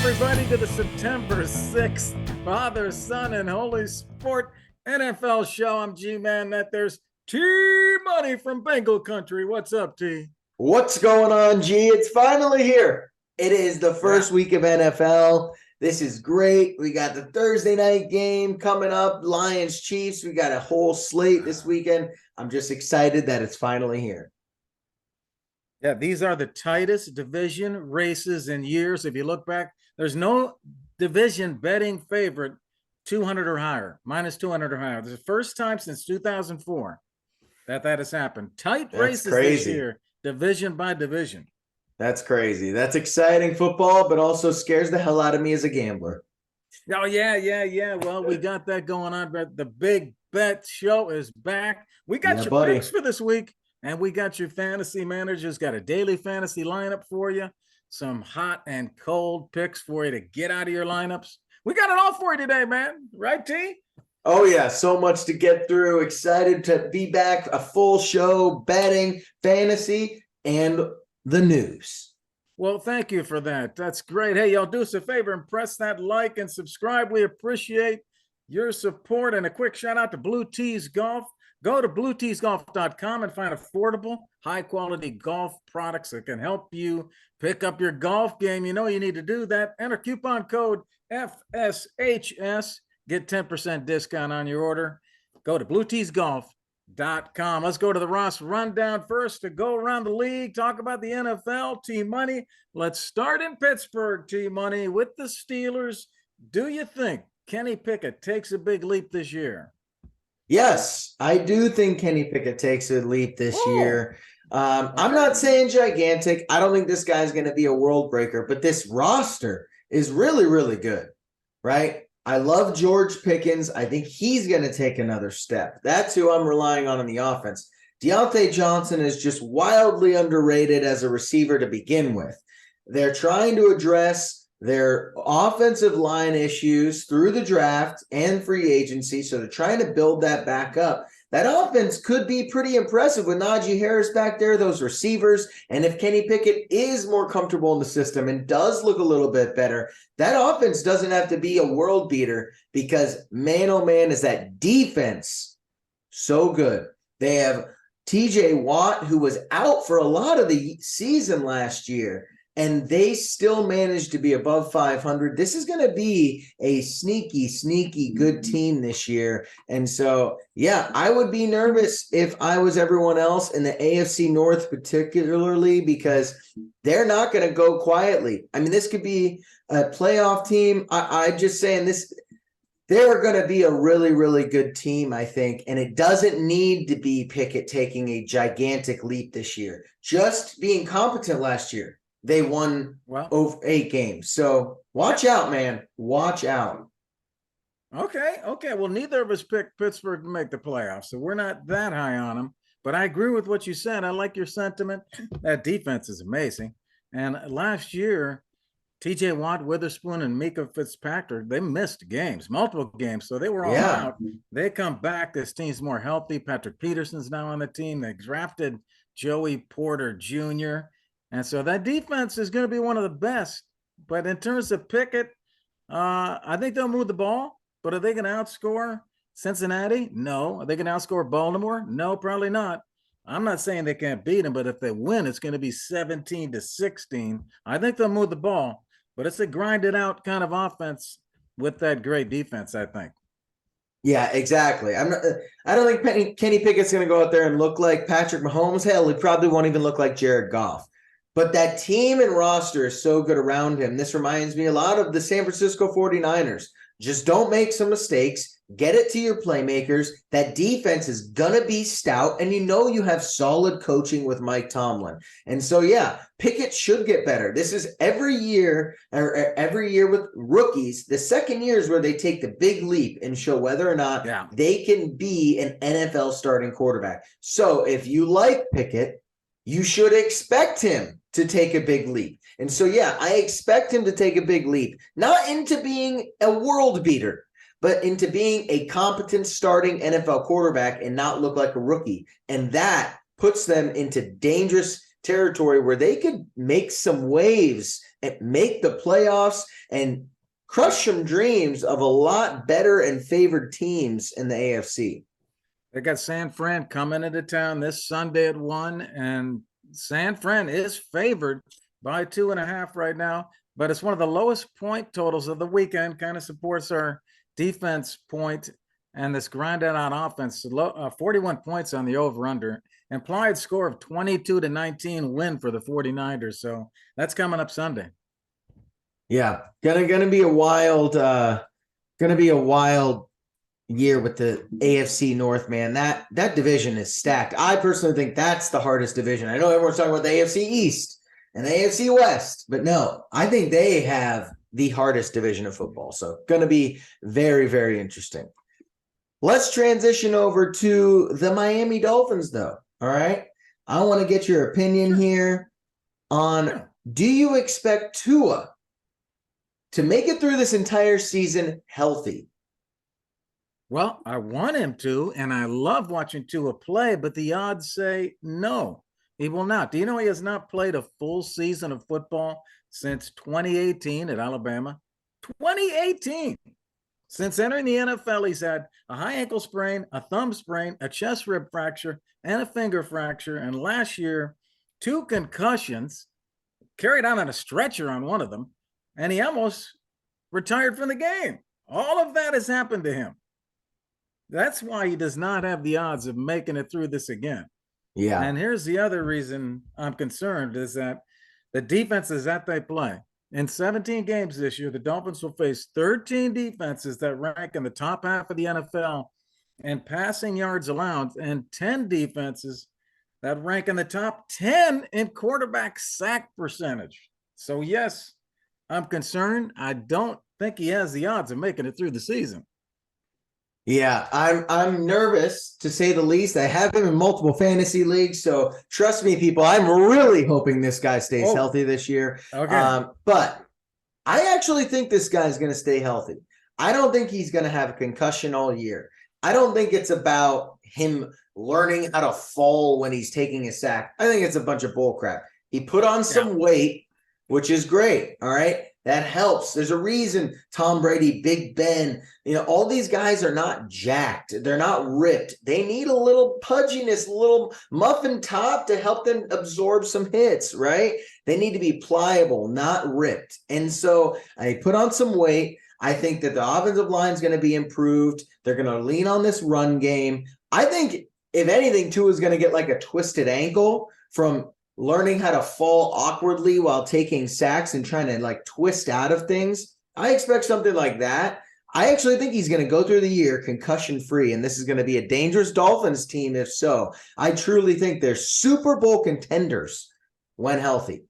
everybody, to the September 6th Father, Son, and Holy Sport NFL show. I'm G-Man. There's T-Money from Bengal Country. What's up, T? What's going on, G? It's finally here. It is the first week of NFL. This is great. We got the Thursday night game coming up, Lions Chiefs. We got a whole slate this weekend. I'm just excited that it's finally here. Yeah, these are the tightest division races in years. If you look back, there's no division betting favorite 200 or higher, minus 200 or higher. This is the first time since 2004 that has happened. Tight races this year, division by division. That's crazy. That's exciting football, but also scares the hell out of me as a gambler. Oh, yeah. Well, we got that going on, but the Big Bet Show is back. We got your picks for this week. And we got your fantasy managers, got a daily fantasy lineup for you, some hot and cold picks for you to get out of your lineups. We got it all for you today, man. Right, T? Oh, yeah. So much to get through. Excited to be back. A full show, betting, fantasy, and the news. Well, thank you for that. That's great. Hey, y'all, do us a favor and press that like and subscribe. We appreciate your support. And a quick shout out to Blue Tees Golf. Go to blueteesgolf.com and find affordable, high-quality golf products that can help you pick up your golf game. You know you need to do that. Enter coupon code FSHS. Get 10% discount on your order. Go to blueteesgolf.com. Let's go to the Ross Rundown first to go around the league, talk about the NFL, T-Money. Let's start in Pittsburgh, T-Money, with the Steelers. Do you think Kenny Pickett takes a big leap this year? Yes, I do think Kenny Pickett takes a leap this year. I'm not saying gigantic. I don't think this guy's going to be a world breaker, but this roster is really, really good, right? I love George Pickens. I think he's going to take another step. That's who I'm relying on in the offense. Deontay Johnson is just wildly underrated as a receiver to begin with. They're trying to address their offensive line issues through the draft and free agency, so they're trying to build that back up. That offense could be pretty impressive with Najee Harris back there, those receivers, and if Kenny Pickett is more comfortable in the system and does look a little bit better, that offense doesn't have to be a world beater because, man, oh man, is that defense so good. They have TJ Watt, who was out for a lot of the season last year, and they still managed to be above 500. This is going to be a sneaky good team this year. And so, yeah, I would be nervous if I was everyone else in the AFC North particularly, because they're not going to go quietly. I mean, this could be a playoff team. I'm just saying this. They're going to be a really, really good team, I think. And it doesn't need to be Pickett taking a gigantic leap this year. Just being competent last year. They won over 8 games. So watch out, man. Watch out. Okay. Well, neither of us picked Pittsburgh to make the playoffs, so we're not that high on them. But I agree with what you said. I like your sentiment. That defense is amazing. And last year, TJ Watt, Witherspoon, and Mika Fitzpatrick, they missed games, multiple games. So they were all out. They come back. This team's more healthy. Patrick Peterson's now on the team. They drafted Joey Porter Jr., and so that defense is going to be one of the best. But in terms of Pickett, I think they'll move the ball. But are they going to outscore Cincinnati? No. Are they going to outscore Baltimore? No, probably not. I'm not saying they can't beat them, but if they win, it's going to be 17-16. I think they'll move the ball. But it's a grinded out kind of offense with that great defense, I think. Yeah, exactly. I don't think Kenny Pickett's going to go out there and look like Patrick Mahomes. Hell, he probably won't even look like Jared Goff. But that team and roster is so good around him. This reminds me a lot of the San Francisco 49ers. Just don't make some mistakes. Get it to your playmakers. That defense is going to be stout. And you have solid coaching with Mike Tomlin. And so, yeah, Pickett should get better. This is every year with rookies. The second year is where they take the big leap and show whether or not they can be an NFL starting quarterback. So if you like Pickett, you should expect him to take a big leap. And so, yeah, I expect him to take a big leap, not into being a world beater, but into being a competent starting NFL quarterback and not look like a rookie. And that puts them into dangerous territory where they could make some waves and make the playoffs and crush some dreams of a lot better and favored teams in the AFC. They got San Fran coming into town this Sunday at 1, and San Fran is favored by 2.5 right now, but it's one of the lowest point totals of the weekend. Kind of supports our defense point and this grinded out offense. 41 points on the over-under. Implied score of 22-19 win for the 49ers. So that's coming up Sunday. Yeah, gonna be a wild year with the AFC North, man. That division is stacked. I personally think that's the hardest division. I know everyone's talking about the AFC East and the AFC West, but no, I think they have the hardest division of football. So going to be very, very interesting. Let's transition over to the Miami Dolphins, though. All right. I want to get your opinion here on, do you expect Tua to make it through this entire season healthy? Well, I want him to, and I love watching Tua play, but the odds say no, he will not. Do you know he has not played a full season of football since 2018 at Alabama? 2018. Since entering the NFL, he's had a high ankle sprain, a thumb sprain, a chest rib fracture, and a finger fracture. And last year, 2 concussions, carried out on a stretcher on one of them, and he almost retired from the game. All of that has happened to him. That's why he does not have the odds of making it through this again. Yeah. And here's the other reason I'm concerned is that the defenses that they play. In 17 games this year, the Dolphins will face 13 defenses that rank in the top half of the NFL in passing yards allowed, and 10 defenses that rank in the top 10 in quarterback sack percentage. So, yes, I'm concerned. I don't think he has the odds of making it through the season. Yeah, I'm nervous, to say the least. I have him in multiple fantasy leagues, so trust me, people, I'm really hoping this guy stays healthy this year. Okay. But I actually think this guy's going to stay healthy. I don't think he's going to have a concussion all year. I don't think it's about him learning how to fall when he's taking a sack. I think it's a bunch of bullcrap. He put on some weight, which is great, all right? That helps. There's a reason Tom Brady, Big Ben, all these guys are not jacked. They're not ripped. They need a little pudginess, a little muffin top to help them absorb some hits, right? They need to be pliable, not ripped. And so I put on some weight. I think that the offensive line is going to be improved. They're going to lean on this run game. I think, if anything, Tua is going to get like a twisted ankle from learning how to fall awkwardly while taking sacks and trying to like twist out of things. I expect something like that. I actually think he's going to go through the year concussion free, and this is going to be a dangerous Dolphins team if so. I truly think they're Super Bowl contenders when healthy.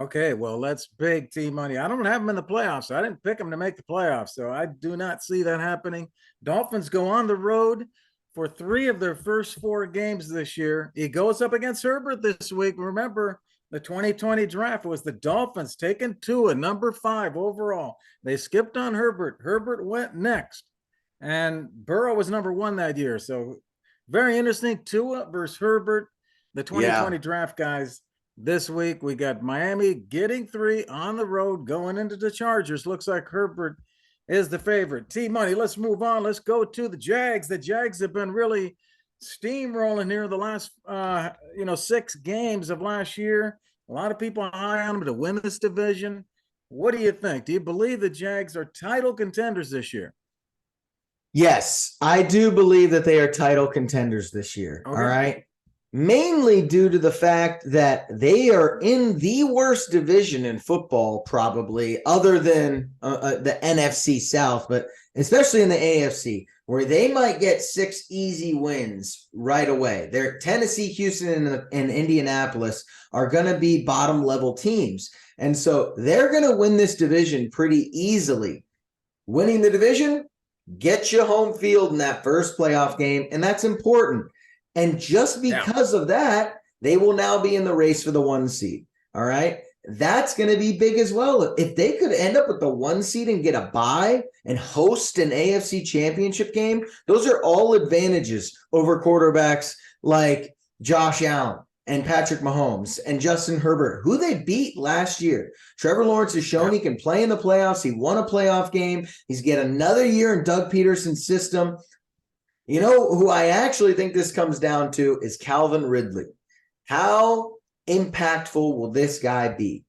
Okay, well, that's big T money. I don't have them in the playoffs. So I didn't pick them to make the playoffs, so I do not see that happening. Dolphins go on the road for 3 of their first 4 games this year. He goes up against Herbert this week. Remember, the 2020 draft was the Dolphins taking Tua, number 5 overall. They skipped on Herbert. Herbert went next. And Burrow was number 1 that year. So very interesting. Tua versus Herbert, the 2020 draft guys. This week, we got Miami getting 3 on the road going into the Chargers. Looks like Herbert is the favorite. T-Money, let's move on. Let's go to the Jags. The Jags have been really steamrolling here the last, 6 games of last year. A lot of people are high on them to win this division. What do you think? Do you believe the Jags are title contenders this year? Yes, I do believe that they are title contenders this year. Okay. All right. Mainly due to the fact that they are in the worst division in football, probably, other than the NFC South, but especially in the AFC, where they might get 6 easy wins right away. They're Tennessee, Houston, and Indianapolis are going to be bottom-level teams. And so they're going to win this division pretty easily. Winning the division gets you home field in that first playoff game, and that's important. And just because of that, they will now be in the race for the 1 seed. All right. That's going to be big as well. If they could end up with the 1 seed and get a bye and host an AFC championship game, those are all advantages over quarterbacks like Josh Allen and Patrick Mahomes and Justin Herbert, who they beat last year. Trevor Lawrence has shown he can play in the playoffs. He won a playoff game. He's get another year in Doug Peterson's system. You know who I actually think this comes down to is Calvin Ridley. How impactful will this guy be?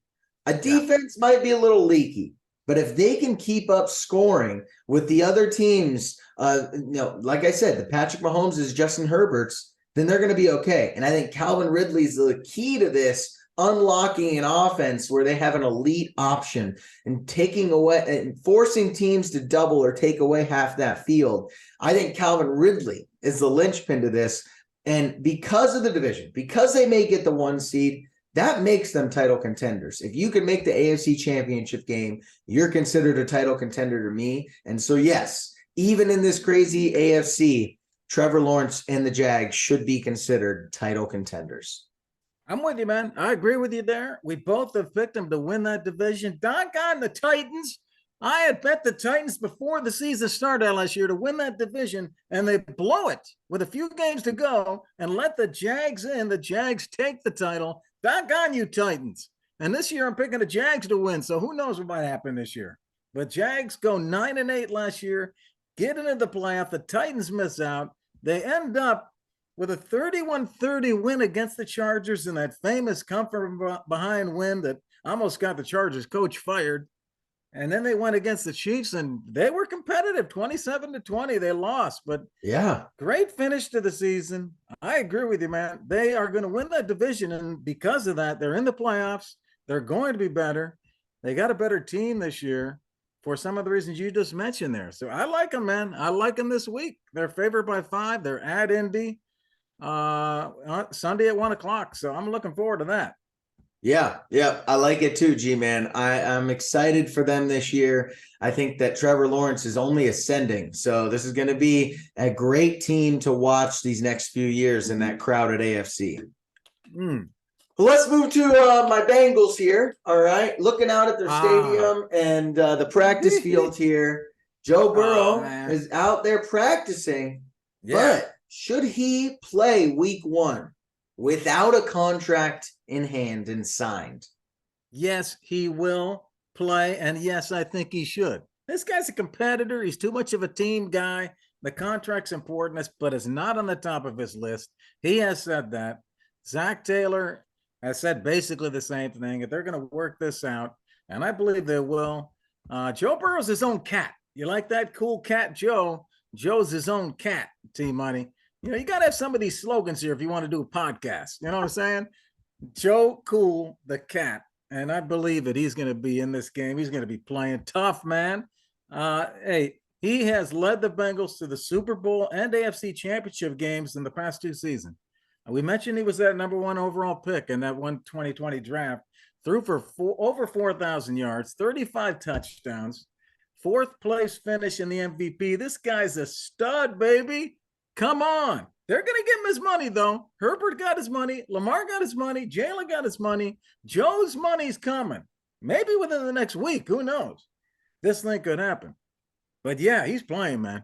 A defense might be a little leaky, but if they can keep up scoring with the other teams, like I said, the Patrick Mahomes is Justin Herbert's, then they're going to be okay. And I think Calvin Ridley's the key to this, unlocking an offense where they have an elite option and taking away and forcing teams to double or take away half that field. I think Calvin Ridley is the linchpin to this. And because of the division, because they may get the 1 seed, that makes them title contenders. If you can make the AFC Championship game, you're considered a title contender to me. And so, yes, even in this crazy AFC, Trevor Lawrence and the Jags should be considered title contenders. I'm with you, man. I agree with you there. We both have picked them to win that division. Doggone the Titans. I had bet the Titans before the season started last year to win that division, and they blow it with a few games to go and let the Jags in. The Jags take the title. Doggone you, Titans. And this year I'm picking the Jags to win, so who knows what might happen this year. But Jags go 9-8 last year, get into the playoff. The Titans miss out. They end up with a 31-30 win against the Chargers in that famous come from behind win that almost got the Chargers coach fired. And then they went against the Chiefs, and they were competitive, 27-20. They lost, but yeah, great finish to the season. I agree with you, man. They are going to win that division, and because of that, they're in the playoffs. They're going to be better. They got a better team this year for some of the reasons you just mentioned there. So I like them, man. I like them this week. They're favored by 5. They're at Indy Sunday at 1:00. So I'm looking forward to that. Yeah, I like it too, G-Man. I'm excited for them this year. I think that Trevor Lawrence is only ascending. So this is going to be a great team to watch these next few years in that crowded AFC. Let's move to my Bengals here. All right. Looking out at their stadium and the practice field here. Joe Burrow is out there practicing. But should he play week 1 without a contract in hand and signed? Yes, he will play. And yes, I think he should. This guy's a competitor. He's too much of a team guy. The contract's important, but it's not on the top of his list. He has said that. Zach Taylor has said basically the same thing. If they're going to work this out, and I believe they will. Joe Burrow's his own cat. You like that? Cool cat, Joe. Joe's his own cat, T-Money. You know, you got to have some of these slogans here if you want to do a podcast. You know what I'm saying? Joe Cool, the cat. And I believe that he's going to be in this game. He's going to be playing tough, man. Hey, he has led the Bengals to the Super Bowl and AFC Championship games in the past 2 seasons. We mentioned he was that number 1 overall pick in that 2020 draft. Threw for over 4,000 yards, 35 touchdowns, 4th place finish in the MVP. This guy's a stud, baby. Come on. They're going to give him his money, though. Herbert got his money. Lamar got his money. Jalen got his money. Joe's money's coming. Maybe within the next week. Who knows? This thing could happen. But, yeah, he's playing, man.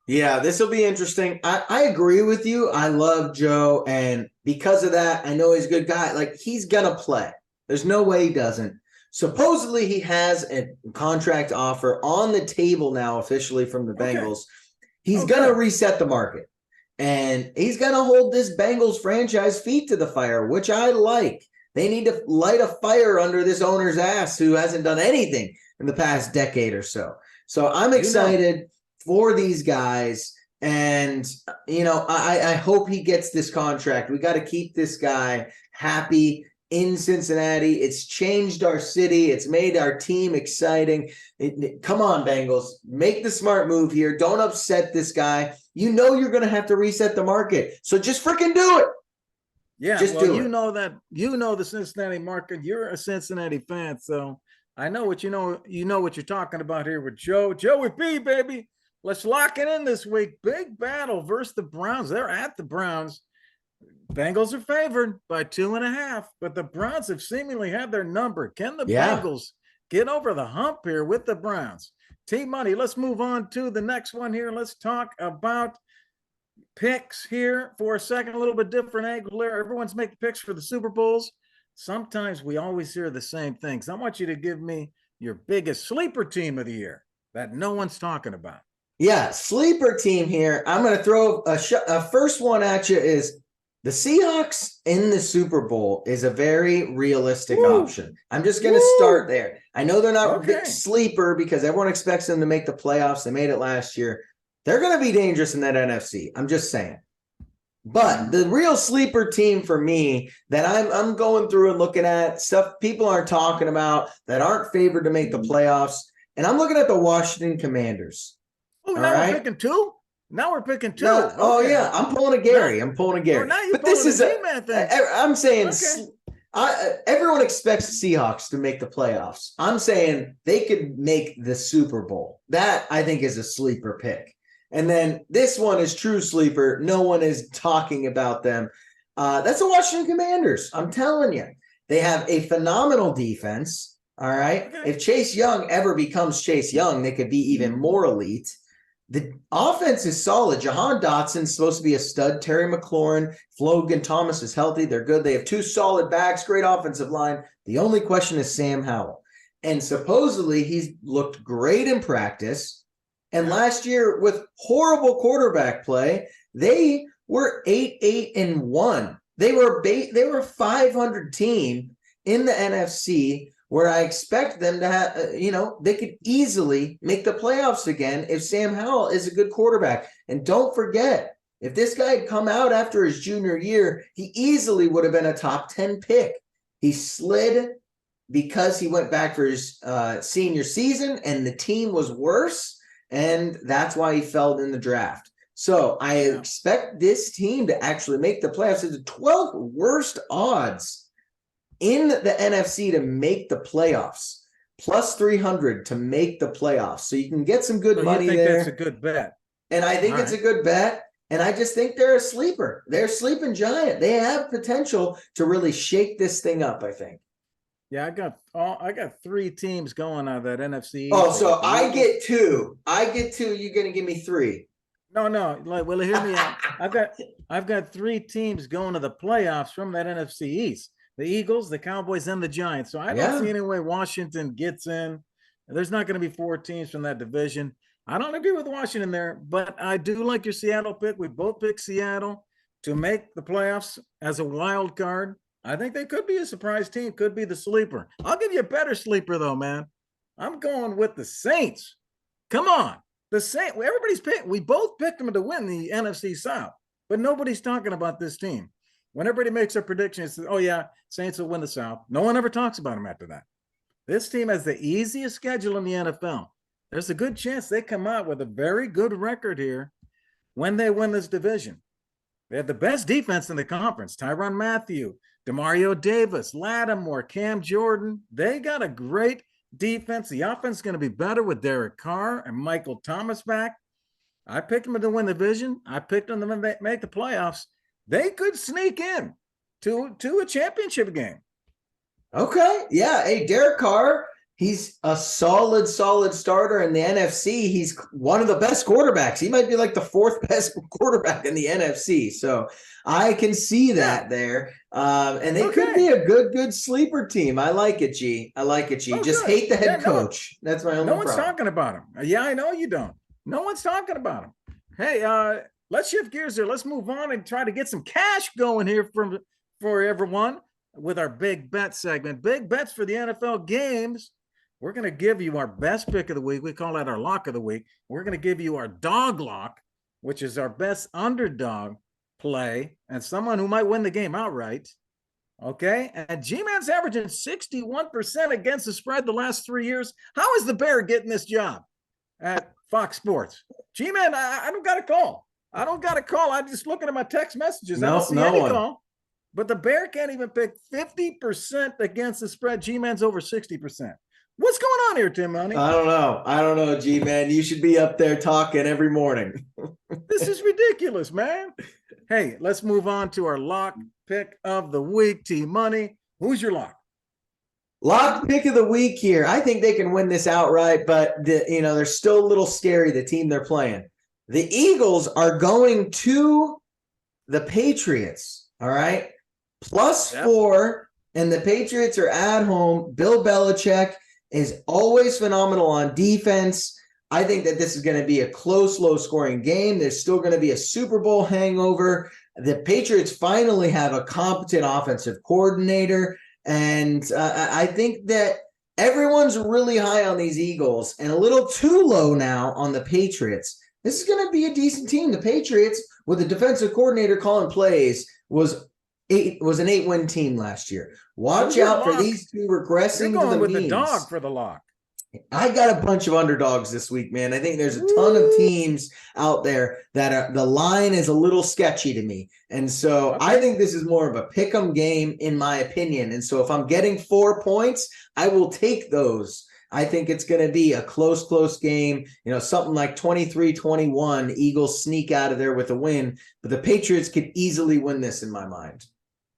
Yeah, this will be interesting. I agree with you. I love Joe. And because of that, I know he's a good guy. Like, he's going to play. There's no way he doesn't. Supposedly, he has a contract offer on the table now officially from the Bengals. He's going to reset the market. And he's going to hold this Bengals franchise feet to the fire, which I like. They need to light a fire under this owner's ass who hasn't done anything in the past decade or so. So I'm excited for these guys. And, you know, I hope he gets this contract. We got to keep this guy happy in Cincinnati. It's changed our city. It's made our team exciting. Come on, Bengals. Make the smart move here. Don't upset this guy. You know you're going to have to reset the market. So just freaking do it. Yeah, just well, you know the Cincinnati market. You're a Cincinnati fan, so I know what you know what you're talking about here with Joe. Joe with B, baby. Let's lock it in this week. Big battle versus the Browns. They're at the Browns. Bengals are favored by 2.5, but the Browns have seemingly had their number. Can the Bengals get over the hump here with the Browns? T-Money, let's move on to the next one here. Let's talk about picks here for a second, a little bit different angle there. Everyone's making picks for the Super Bowls. Sometimes we always hear the same things. I want you to give me your biggest sleeper team of the year that no one's talking about. Yeah, sleeper team here. I'm going to throw a first one at you is the Seahawks in the Super Bowl is a very realistic option. I'm just going to start there. I know they're not a big sleeper because everyone expects them to make the playoffs. They made it last year. They're going to be dangerous in that NFC. I'm just saying. But the real sleeper team for me that I'm going through and looking at stuff people aren't talking about that aren't favored to make the playoffs, and I'm looking at the Washington Commanders. Oh, now we're picking two? Now we're picking two. No, okay. Oh, yeah. I'm pulling a Gary. I'm pulling a Gary. Oh, now you're pulling this is a G-Man thing. I'm saying everyone expects the Seahawks to make the playoffs. I'm saying they could make the Super Bowl. That, I think, is a sleeper pick. And then this one is true sleeper. No one is talking about them. That's the Washington Commanders. I'm telling you. They have a phenomenal defense. All right. Okay. If Chase Young ever becomes Chase Young, they could be even more elite. The offense is solid. Jahan Dotson's supposed to be a stud. Terry McLaurin, Logan Thomas is healthy. They're good. They have two solid backs, great offensive line. The only question is Sam Howell. And supposedly he's looked great in practice. And last year, with horrible quarterback play, they were 8-1. They were a 500 team in the NFC, where I expect them to have, they could easily make the playoffs again if Sam Howell is a good quarterback. And don't forget, if this guy had come out after his junior year, he easily would have been a top 10 pick. He slid because he went back for his senior season, and the team was worse. And that's why he fell in the draft. So I expect this team to actually make the playoffs. It's the 12th worst odds in the NFC to make the playoffs. Plus 300 to make the playoffs. So you can get some good money there. That's a good bet. And I think it's a good bet. And I just think they're a sleeper. They're a sleeping giant. They have potential to really shake this thing up, I think. Yeah, I got three teams going out of that NFC. Oh, so I get two. You're gonna give me three. No. Well, hear me out. I've got three teams going to the playoffs from that NFC East: the Eagles, the Cowboys, and the Giants. So I don't see any way Washington gets in. There's not going to be four teams from that division. I don't agree with Washington there, but I do like your Seattle pick. We both picked Seattle to make the playoffs as a wild card. I think they could be a surprise team, could be the sleeper. I'll give you a better sleeper, though, man. I'm going with the Saints. Come on. The Saints, everybody's picked. We both picked them to win the NFC South, but nobody's talking about this team. When everybody makes their predictions, oh, yeah, Saints will win the South. No one ever talks about them after that. This team has the easiest schedule in the NFL. There's a good chance they come out with a very good record here when they win this division. They have the best defense in the conference. Tyrann Mathieu, Demario Davis, Lattimore, Cam Jordan. They got a great defense. The offense is going to be better with Derek Carr and Michael Thomas back. I picked them to win the division. I picked them to make the playoffs. They could sneak in to a championship game. Okay. Yeah. Hey, Derek Carr, he's a solid starter in the NFC. He's one of the best quarterbacks. He might be like the fourth best quarterback in the NFC. So I can see that there. And they could be a good sleeper team. I like it, G. I like it, G. Just hate the head coach. That's my only problem. No one's talking about him. Yeah, I know you don't. No one's talking about him. Hey, let's shift gears here. Let's move on and try to get some cash going here for everyone with our big bet segment. Big bets for the NFL games. We're going to give you our best pick of the week. We call that our lock of the week. We're going to give you our dog lock, which is our best underdog play and someone who might win the game outright. Okay. And G-Man's averaging 61% against the spread the last 3 years. How is the Bear getting this job at Fox Sports? G-Man, I don't got a call. I'm just looking at my text messages. I don't see any call. But the Bear can't even pick 50% against the spread. G-Man's over 60%. What's going on here, Tim Money? I don't know, G-Man. You should be up there talking every morning. This is ridiculous, man. Hey, let's move on to our lock pick of the week, T-Money. Who's your lock? Lock pick of the week here. I think they can win this outright, but they're still a little scary, the team they're playing. The Eagles are going to the Patriots. All right. +4, and the Patriots are at home. Bill Belichick is always phenomenal on defense. I think that this is going to be a close, low-scoring game. There's still going to be a Super Bowl hangover. The Patriots finally have a competent offensive coordinator, and I think that everyone's really high on these Eagles and a little too low now on the Patriots. This is going to be a decent team. The Patriots, with a defensive coordinator calling plays, was an 8-win team last year. Watch out for these two regressing You're going to the with means. the dog for the lock. I got a bunch of underdogs this week, man. I think there's a ton of teams out there that the line is a little sketchy to me. And so I think this is more of a pick 'em game, in my opinion. And so if I'm getting 4 points, I will take those. I think it's going to be a close game, something like 23-21. Eagles sneak out of there with a win, but the Patriots could easily win this in my mind.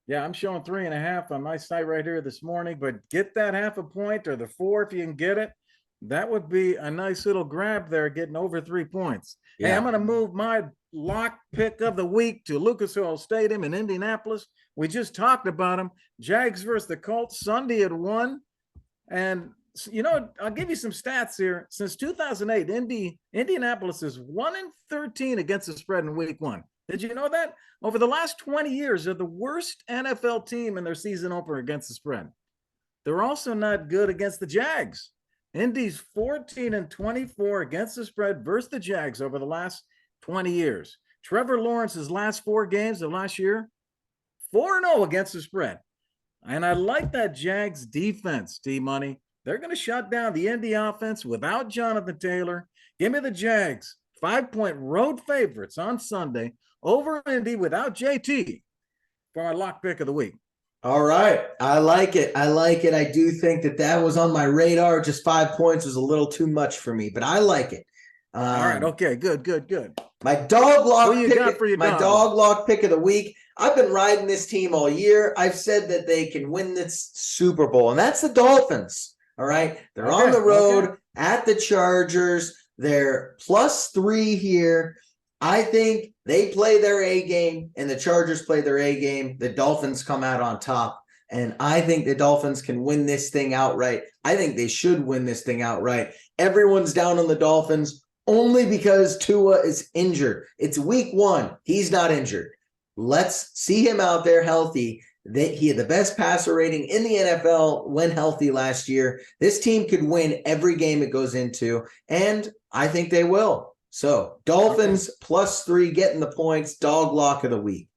Yeah, I'm showing 3.5 on my site right here this morning, but get that half a point or the 4 if you can get it. That would be a nice little grab there, getting over 3 points. Yeah. Hey, I'm going to move my lock pick of the week to Lucas Oil Stadium in Indianapolis. We just talked about them. Jags versus the Colts Sunday at 1. And, I'll give you some stats here. Since 2008, Indianapolis is 1-13 against the spread in week 1. Did you know that? Over the last 20 years, they're the worst NFL team in their season opener against the spread. They're also not good against the Jags. Indy's 14-24 against the spread versus the Jags over the last 20 years. Trevor Lawrence's last 4 games of last year, 4-0 against the spread. And I like that Jags defense, D-Money. They're going to shut down the Indy offense without Jonathan Taylor. Give me the Jags. 5-point road favorites on Sunday over Indy without JT for our lock pick of the week. All right. I like it. I do think that was on my radar. Just 5 points was a little too much for me, but I like it. All right. Okay. Good. My dog lock pick of the week. I've been riding this team all year. I've said that they can win this Super Bowl, and that's the Dolphins. All right. They're on the road at the Chargers. They're +3 here. I think they play their A game and the Chargers play their A game. The Dolphins come out on top. And I think the Dolphins can win this thing outright. I think they should win this thing outright. Everyone's down on the Dolphins only because Tua is injured. It's week 1. He's not injured. Let's see him out there healthy. He had the best passer rating in the NFL when healthy last year. This team could win every game it goes into, and I think they will. So Dolphins +3 getting the points. Dog lock of the week.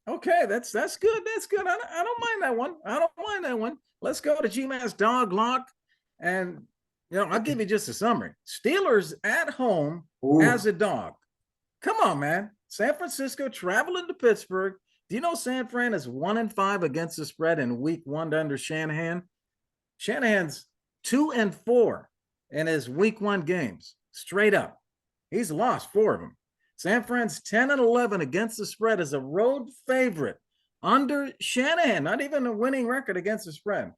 Okay, that's good. That's good. I don't mind that one. Let's go to G-Man's dog lock, and I'll give you just a summary. Steelers at home as a dog. Come on, man. San Francisco traveling to Pittsburgh. Do you know San Fran is 1-5 against the spread in week 1 under Shanahan? Shanahan's 2-4 in his week 1 games, straight up. He's lost 4 of them. San Fran's 10-11 against the spread as a road favorite under Shanahan, not even a winning record against the spread.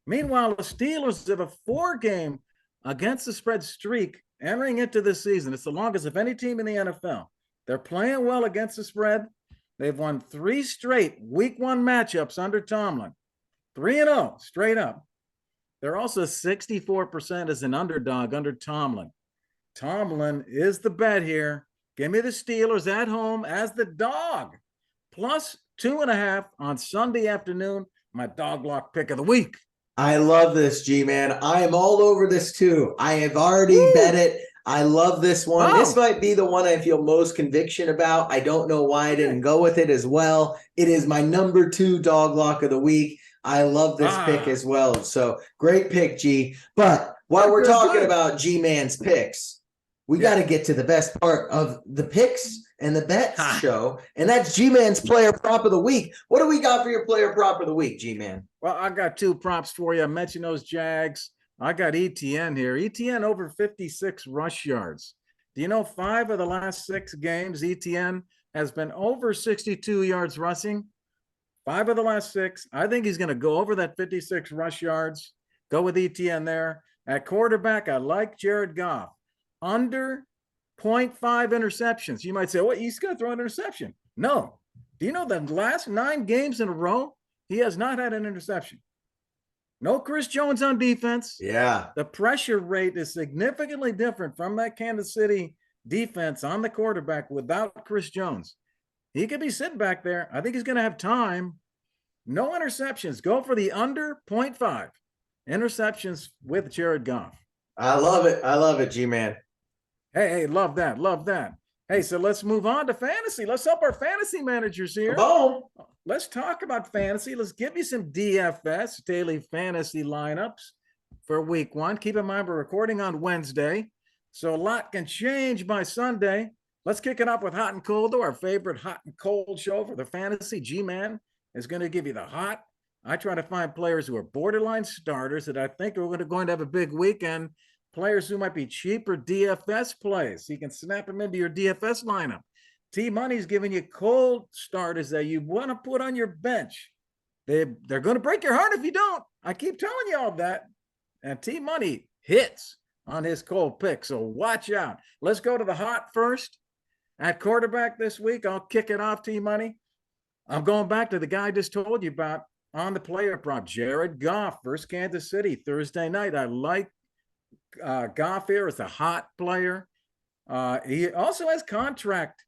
Meanwhile, the Steelers have a 4-game against the spread streak entering into this season. It's the longest of any team in the NFL. They're playing well against the spread. They've won 3 straight week 1 matchups under Tomlin. 3-0 straight up. They're also 64% as an underdog under Tomlin. Tomlin is the bet here. Give me the Steelers at home as the dog. +2.5 on Sunday afternoon. My dog lock pick of the week. I love this, G-Man. I am all over this too. I have already bet it. I love this one. This might be the one I feel most conviction about. I don't know why I didn't go with it as well. It is my number 2 dog lock of the week. I love this pick as well. So great pick, G. But while we're talking about G-Man's picks, we got to get to the best part of the picks and the bets show, and that's G-Man's player prop of the week. What do we got for your player prop of the week, G-Man? Well, I got 2 props for you. I mentioned those Jags. I got ETN here. ETN over 56 rush yards. Do you know 5 of the last 6 games, ETN has been over 62 yards rushing? 5 of the last 6. I think he's going to go over that 56 rush yards. Go with ETN there. At quarterback, I like Jared Goff. Under 0.5 interceptions. You might say, well, he's going to throw an interception. No. Do you know the last 9 games in a row, he has not had an interception? No Chris Jones on defense. Yeah. The pressure rate is significantly different from that Kansas City defense on the quarterback without Chris Jones. He could be sitting back there. I think he's going to have time. No interceptions. Go for the under 0.5 interceptions with Jared Goff. I love it. I love it, G-Man. Hey, love that. Love that. Hey, so let's move on to fantasy. Let's help our fantasy managers here. Boom. Let's talk about fantasy. Let's give you some DFS, daily fantasy lineups for week 1. Keep in mind, we're recording on Wednesday, so a lot can change by Sunday. Let's kick it off with Hot and Cold, our favorite hot and cold show for the fantasy. G-Man is going to give you the hot. I try to find players who are borderline starters that I think are going to have a big weekend. Players who might be cheaper DFS plays. You can snap them into your DFS lineup. T-Money's giving you cold starters that you want to put on your bench. They're going to break your heart if you don't. I keep telling you all that. And T-Money hits on his cold pick, so watch out. Let's go to the hot first. At quarterback this week, I'll kick it off, T-Money. I'm going back to the guy I just told you about on the player prop, Jared Goff versus Kansas City Thursday night. I like Goff here as a hot player. He also has contract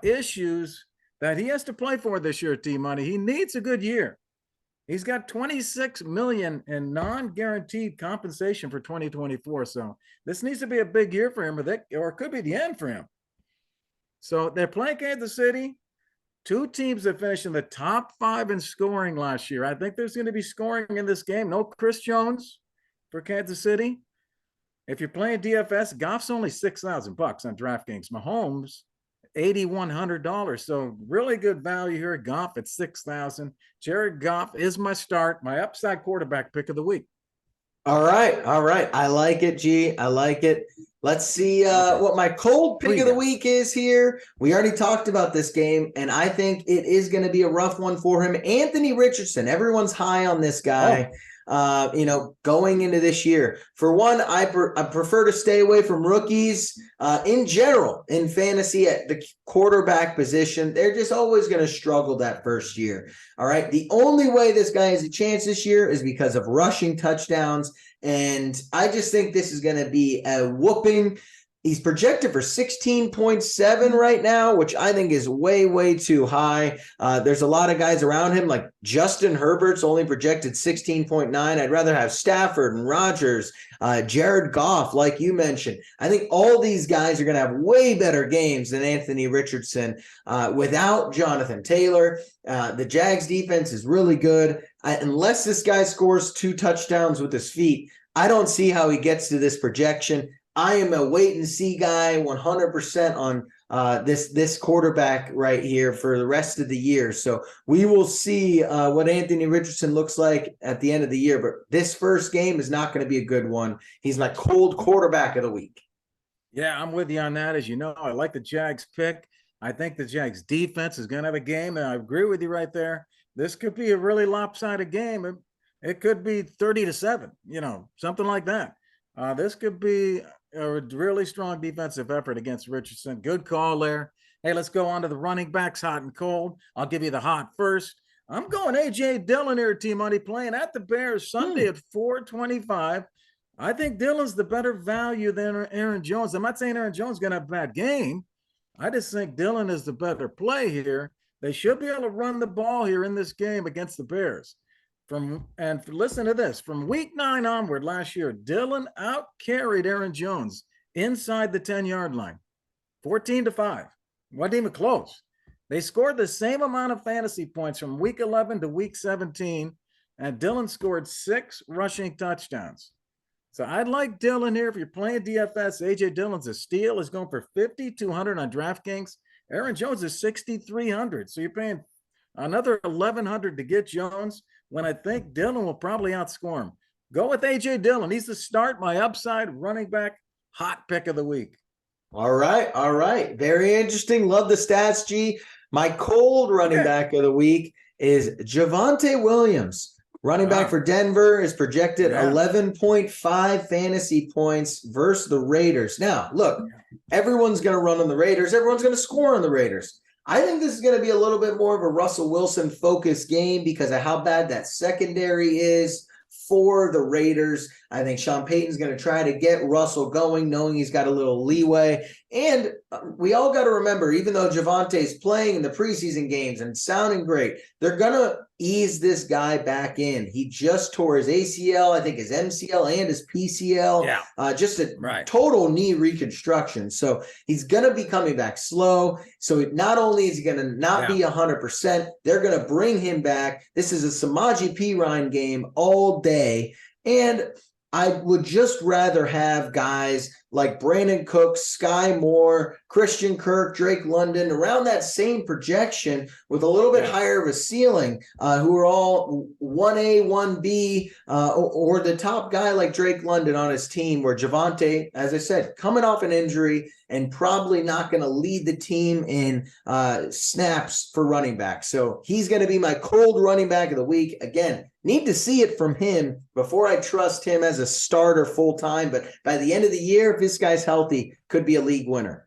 issues that he has to play for this year, T-Money. He needs a good year. He's got $26 million in non-guaranteed compensation for 2024. So this needs to be a big year for him, or it could be the end for him. So they're playing Kansas City. 2 teams that finished in the top 5 in scoring last year. I think there's going to be scoring in this game. No Chris Jones for Kansas City. If you're playing DFS, Goff's only $6,000 on DraftKings. Mahomes, $8,100. So really good value here. Goff at $6,000. Jared Goff is my start, my upside quarterback pick of the week. All right. I like it, G. I like it. Let's see what my cold pick of the week is here. We already talked about this game, and I think it is going to be a rough one for him. Anthony Richardson. Everyone's high on this guy. Going into this year. For one, I prefer to stay away from rookies in general in fantasy at the quarterback position. They're just always going to struggle that first year. All right. The only way this guy has a chance this year is because of rushing touchdowns. And I just think this is going to be a whooping. He's projected for 16.7 right now, which I think is way, way too high. There's a lot of guys around him, like Justin Herbert's only projected 16.9. I'd rather have Stafford and Rodgers, Jared Goff, like you mentioned. I think all these guys are going to have way better games than Anthony Richardson without Jonathan Taylor. The Jags defense is really good. Unless this guy scores 2 touchdowns with his feet, I don't see how he gets to this projection. I am a wait and see guy 100% on this quarterback right here for the rest of the year. So we will see what Anthony Richardson looks like at the end of the year. But this first game is not going to be a good one. He's my cold quarterback of the week. Yeah, I'm with you on that. As you know, I like the Jags pick. I think the Jags defense is going to have a game, and I agree with you right there. This could be a really lopsided game. It could be 30-7, something like that. This could be a really strong defensive effort against Richardson. Good call there. Hey, let's go on to the running backs, hot and cold. I'll give you the hot first. I'm going A.J. Dillon here, T-Money, playing at the Bears Sunday at 425. I think Dillon's the better value than Aaron Jones. I'm not saying Aaron Jones is going to have a bad game. I just think Dillon is the better play here. They should be able to run the ball here in this game against the Bears. Listen to this. From week 9 onward last year, Dillon out-carried Aaron Jones inside the 10-yard line, 14-5. Wasn't even close. They scored the same amount of fantasy points from week 11 to week 17, and Dillon scored 6 rushing touchdowns. So I'd like Dillon here. If you're playing DFS, A.J. Dillon's a steal. Is going for $5,200 on DraftKings. Aaron Jones is $6,300. So you're paying another $1,100 to get Jones, when I think Dillon will probably outscore him. Go with A.J. Dillon. He's the start, my upside running back, hot pick of the week. All right. Very interesting. Love the stats, G. My cold running back of the week is Javonte Williams. Running back Wow. for Denver is projected Yeah. 11.5 fantasy points versus the Raiders. Now, look, everyone's going to run on the Raiders. Everyone's going to score on the Raiders. I think this is going to be a little bit more of a Russell Wilson focused game because of how bad that secondary is for the Raiders. I think Sean Payton's going to try to get Russell going, knowing he's got a little leeway. And we all got to remember, even though Javante's playing in the preseason games and sounding great, they're going to ease this guy back in. He just tore his ACL, I think his MCL and his PCL. Yeah. Just a total knee reconstruction. So he's going to be coming back slow. So not only is he going to not be 100%, they're going to bring him back. This is a Samaje Perine game all day. And I would just rather have guys like Brandon Cooks, Sky Moore, Christian Kirk, Drake London around that same projection with a little bit higher of a ceiling, who are all 1A, 1B, or the top guy like Drake London on his team, where Javonte, as I said, coming off an injury and probably not going to lead the team in snaps for running back. So he's going to be my cold running back of the week. Again, need to see it from him before I trust him as a starter full-time. But by the end of the year, if this guy's healthy, could be a league winner.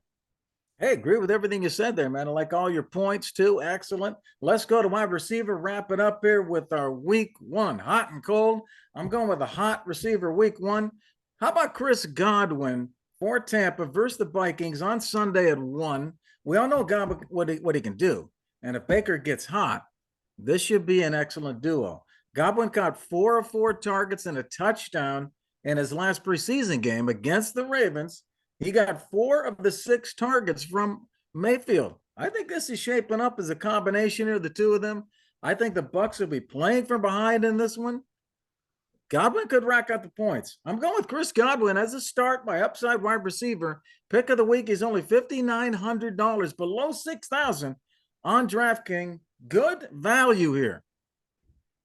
Hey, agree with everything you said there, man. I like all your points too. Excellent. Let's go to wide receiver. Wrap it up here with our week one, hot and cold. I'm going with a hot receiver week one. How about Chris Godwin for Tampa versus the Vikings on Sunday at 1? We all know Godwin, what he can do. And if Baker gets hot, this should be an excellent duo. Godwin caught 4 of 4 targets and a touchdown in his last preseason game against the Ravens. He got 4 of the 6 targets from Mayfield. I think this is shaping up as a combination here, the two of them. I think the Bucks will be playing from behind in this one. Godwin could rack up the points. I'm going with Chris Godwin as a start, my upside wide receiver. Pick of the week is only $5,900, below $6,000 on DraftKings. Good value here.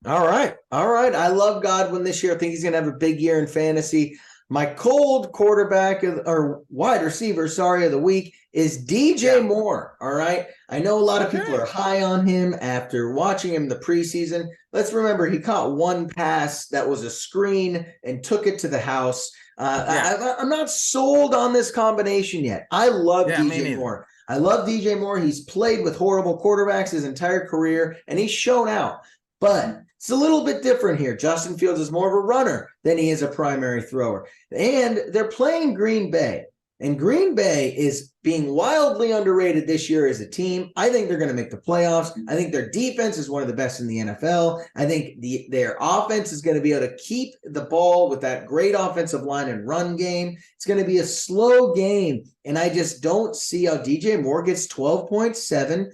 All right. I love Godwin this year. I think he's going to have a big year in fantasy. My cold quarterback or wide receiver, of the week is DJ Moore. All right. I know a lot of people are high on him after watching him in the preseason. Let's remember he caught one pass that was a screen and took it to the house. I'm not sold on this combination yet. I love DJ Moore. I love DJ Moore. He's played with horrible quarterbacks his entire career, and he's shown out. But it's a little bit different here. Justin Fields is more of a runner than he is a primary thrower. And they're playing Green Bay. And Green Bay is being wildly underrated this year as a team. I think they're going to make the playoffs. I think their defense is one of the best in the NFL. I think their offense is going to be able to keep the ball with that great offensive line and run game. It's going to be a slow game. And I just don't see how DJ Moore gets 12.7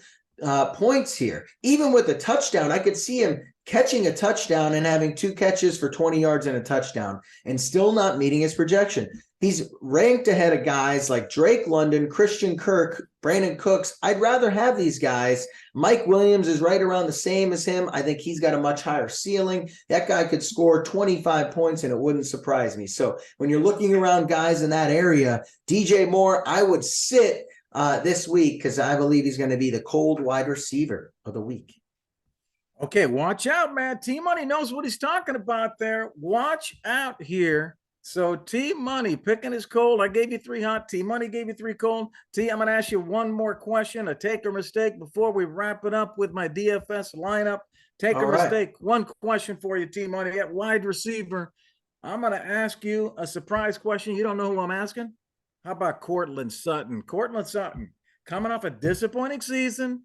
points here. Even with a touchdown, I could see him catching a touchdown and having 2 catches for 20 yards and a touchdown and still not meeting his projection. He's ranked ahead of guys like Drake London, Christian Kirk, Brandon Cooks. I'd rather have these guys. Mike Williams is right around the same as him. I think he's got a much higher ceiling. That guy could score 25 points and it wouldn't surprise me. So when you're looking around guys in that area, DJ Moore, I would sit this week because I believe he's going to be the cold wide receiver of the week. Okay, watch out, man. T-Money knows what he's talking about there. Watch out here. So T-Money picking his cold. I gave you 3 hot. T-Money gave you 3 cold. T, I'm going to ask you one more question, a take or mistake, before we wrap it up with my DFS lineup. Take or mistake. One question for you, T-Money at wide receiver. I'm going to ask you a surprise question. You don't know who I'm asking? How about Courtland Sutton? Courtland Sutton coming off a disappointing season.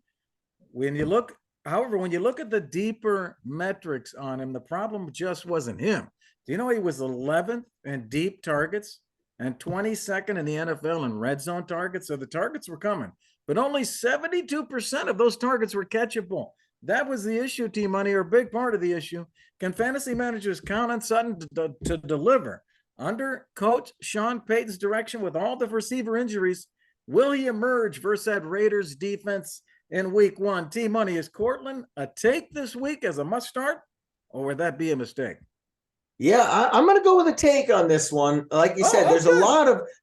When you look at the deeper metrics on him, the problem just wasn't him. Do you know he was 11th in deep targets and 22nd in the NFL in red zone targets? So the targets were coming, but only 72% of those targets were catchable. That was the issue, T-Money, or a big part of the issue. Can fantasy managers count on Sutton to deliver? Under coach Sean Payton's direction with all the receiver injuries, will he emerge versus that Raiders defense in week one? T-Money, is Courtland a take this week as a must start, or would that be a mistake? Yeah, I'm going to go with a take on this one. Like you said, Oh, okay.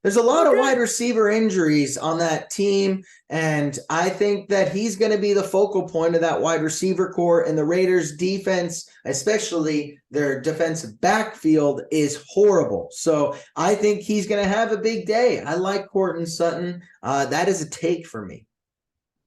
there's a lot of wide Okay. receiver injuries on that team, and I think that he's going to be the focal point of that wide receiver core. And the Raiders' defense, especially their defensive backfield, is horrible. So I think he's going to have a big day. I like Courtland Sutton. That is a take for me.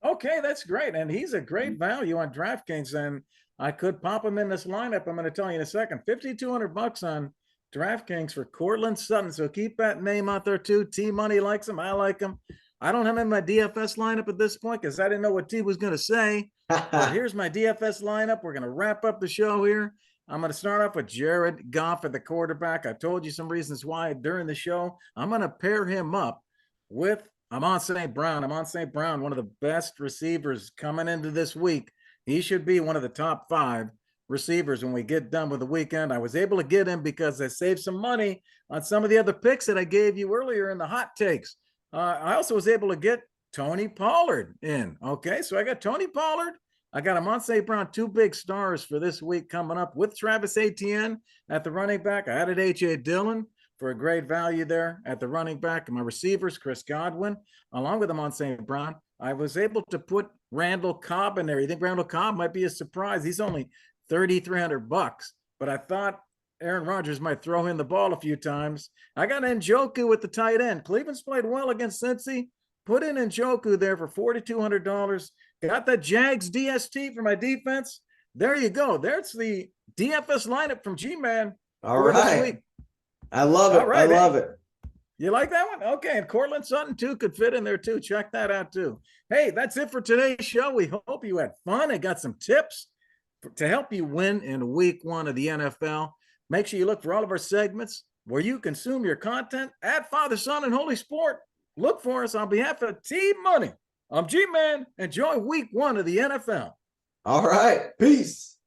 Okay, that's great. And he's a great value on DraftKings. And I could pop him in this lineup. I'm going to tell you in a second. $5,200 on DraftKings for Courtland Sutton. So keep that name out there too. T Money likes him. I like him. I don't have him in my DFS lineup at this point because I didn't know what T was going to say. But here's my DFS lineup. We're going to wrap up the show here. I'm going to start off with Jared Goff at the quarterback. I told you some reasons why during the show. I'm going to pair him up with Amon St. Brown. Amon St. Brown, one of the best receivers coming into this week. He should be one of the top 5 receivers when we get done with the weekend. I was able to get him because I saved some money on some of the other picks that I gave you earlier in the hot takes. I also was able to get Tony Pollard in. Okay, so I got Tony Pollard. I got Amon St. Brown, 2 big stars for this week coming up with Travis Etienne at the running back. I added A.J. Dillon for a great value there at the running back. And my receivers, Chris Godwin, along with Amon St. Brown. I was able to put Randall Cobb in there. You think Randall Cobb might be a surprise? He's only $3,300, but I thought Aaron Rodgers might throw in the ball a few times. I got Njoku with the tight end. Cleveland's played well against Cincy. Put in Njoku there for $4,200. Got the Jags DST for my defense. There you go. There's the DFS lineup from G-Man for this week. I love it. All right, I love it. You like that one? Okay. And Courtland Sutton, too, could fit in there, too. Check that out, too. Hey, that's it for today's show. We hope you had fun and got some tips to help you win in week 1 of the NFL. Make sure you look for all of our segments where you consume your content at Father, Son, and Holy Sport. Look for us on behalf of Team Money. I'm G-Man. Enjoy week 1 of the NFL. All right. Peace.